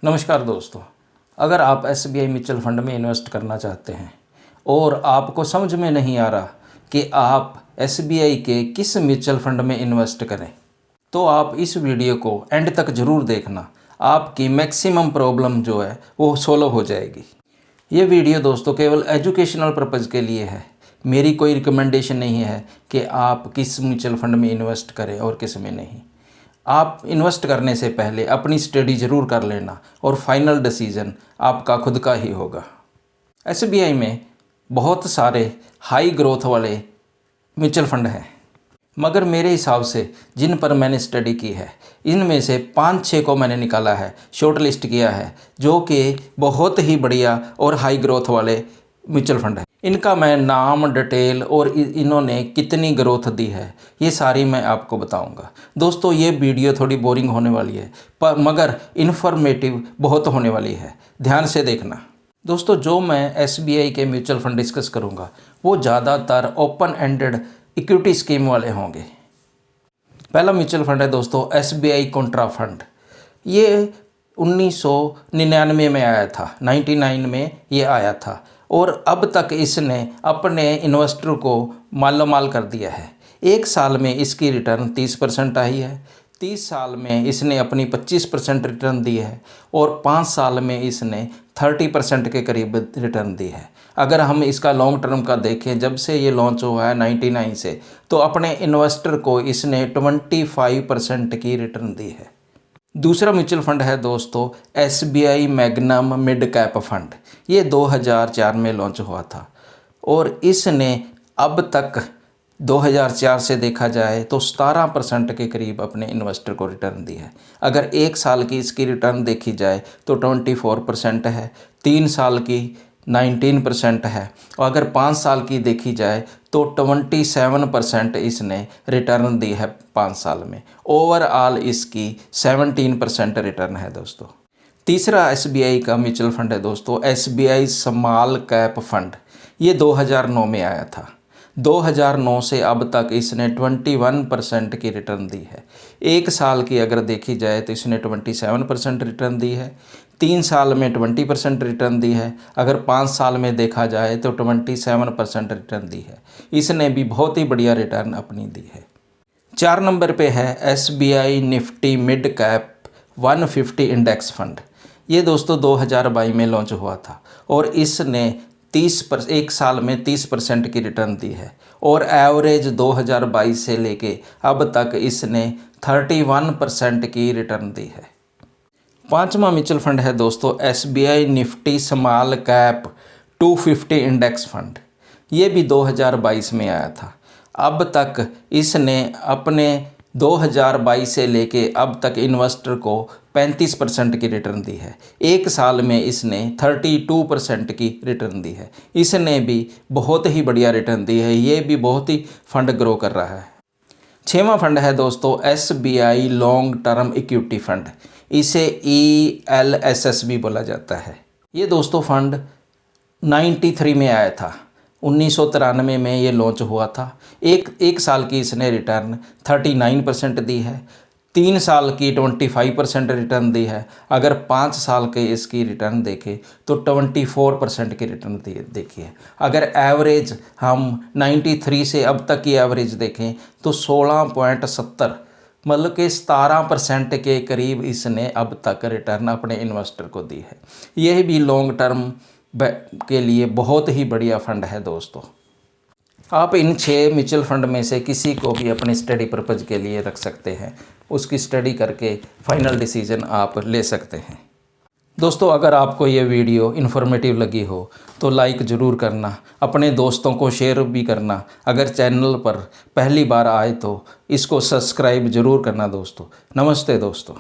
नमस्कार दोस्तों, अगर आप एसबीआई म्यूचुअल फंड में इन्वेस्ट करना चाहते हैं और आपको समझ में नहीं आ रहा कि आप एसबीआई के किस म्यूचुअल फंड में इन्वेस्ट करें, तो आप इस वीडियो को एंड तक ज़रूर देखना। आपकी मैक्सिमम प्रॉब्लम जो है वो सॉल्व हो जाएगी। ये वीडियो दोस्तों केवल एजुकेशनल पर्पज़ के लिए है। मेरी कोई रिकमेंडेशन नहीं है कि आप किस म्यूचुअल फंड में इन्वेस्ट करें और किस में नहीं। आप इन्वेस्ट करने से पहले अपनी स्टडी ज़रूर कर लेना और फाइनल डिसीजन आपका खुद का ही होगा। एसबीआई में बहुत सारे हाई ग्रोथ वाले म्यूचुअल फंड हैं, मगर मेरे हिसाब से जिन पर मैंने स्टडी की है, इनमें से 5-6 को मैंने निकाला है, शॉर्ट लिस्ट किया है, जो कि बहुत ही बढ़िया और हाई ग्रोथ वाले म्यूचुअल फंड है। इनका मैं नाम, डिटेल और इन्होंने कितनी ग्रोथ दी है, ये सारी मैं आपको बताऊंगा। दोस्तों, ये वीडियो थोड़ी बोरिंग होने वाली है मगर इन्फॉर्मेटिव बहुत होने वाली है। ध्यान से देखना। दोस्तों, जो मैं एसबीआई के म्यूचुअल फंड डिस्कस करूंगा वो ज़्यादातर ओपन एंडेड इक्विटी स्कीम वाले होंगे। पहला म्यूचुअल फंड है दोस्तों एसबीआई कॉन्ट्रा फंड। ये 1999 में आया था, 99 में ये आया था और अब तक इसने अपने इन्वेस्टर को मालामाल कर दिया है। 1 साल में इसकी रिटर्न 30% आई है, 30 साल में इसने अपनी 25% रिटर्न दी है और 5 साल में इसने 30% के करीब रिटर्न दी है। अगर हम इसका लॉन्ग टर्म का देखें, जब से ये लॉन्च हुआ है 99 से, तो अपने इन्वेस्टर को इसने 25% की रिटर्न दी है। दूसरा म्यूचुअल फंड है दोस्तों SBI magnum mid cap fund. ये 2004 में लॉन्च हुआ था और इसने अब तक 2004 से देखा जाए तो 17% के करीब अपने इन्वेस्टर को रिटर्न दी है। अगर 1 साल की इसकी रिटर्न देखी जाए तो 24% है, 3 साल की 19% है और अगर 5 साल की देखी जाए तो 27% इसने रिटर्न दी है 5 साल में। ओवरऑल इसकी 17% रिटर्न है दोस्तों। तीसरा एसबीआई का म्यूचुअल फंड है दोस्तों एसबीआई स्मॉल कैप फंड। ये 2009 में आया था। 2009 से अब तक इसने 21% की रिटर्न दी है। 1 साल की अगर देखी जाए तो इसने 27% रिटर्न दी है, 3 साल में 20% रिटर्न दी है, अगर 5 साल में देखा जाए तो 27% रिटर्न दी है। इसने भी बहुत ही बढ़िया रिटर्न अपनी दी है। 4 नंबर पे है SBI Nifty mid cap 150 index fund. ये दोस्तों 2022 में लॉन्च हुआ था और इसने 1 साल में 30% की रिटर्न दी है और एवरेज 2022 से लेके अब तक इसने 31% की रिटर्न दी है। 5वां म्यूचुअल फंड है दोस्तों SBI Nifty small cap 250 index fund. ये भी 2022 में आया था। अब तक इसने अपने 2022 से लेके अब तक इन्वेस्टर को 35% की रिटर्न दी है। 1 साल में इसने 32% की रिटर्न दी है। इसने भी बहुत ही बढ़िया रिटर्न दी है। ये भी बहुत ही फंड ग्रो कर रहा है। 6वां फंड है दोस्तों SBI long term equity fund. इसे ELSS भी बोला जाता है। ये दोस्तों फंड 93 में आया था। 1993 में ये लॉन्च हुआ था। एक साल की इसने रिटर्न 39% दी है, 3 साल की 25% रिटर्न दी है, अगर 5 साल के इसकी रिटर्न देखें तो 24% की रिटर्न देखिए। अगर एवरेज हम 93 से अब तक की एवरेज देखें तो 16.70, मतलब कि 17% के करीब इसने अब तक रिटर्न अपने इन्वेस्टर को दी है। यह भी लॉन्ग टर्म के लिए बहुत ही बढ़िया फंड है दोस्तों। आप इन 6 म्यूचुअल फंड में से किसी को भी अपनी स्टडी पर्पज़ के लिए रख सकते हैं। उसकी स्टडी करके फाइनल डिसीजन आप ले सकते हैं। दोस्तों, अगर आपको ये वीडियो इन्फॉर्मेटिव लगी हो तो लाइक ज़रूर करना, अपने दोस्तों को शेयर भी करना। अगर चैनल पर पहली बार आए तो इसको सब्सक्राइब ज़रूर करना दोस्तों। नमस्ते दोस्तों।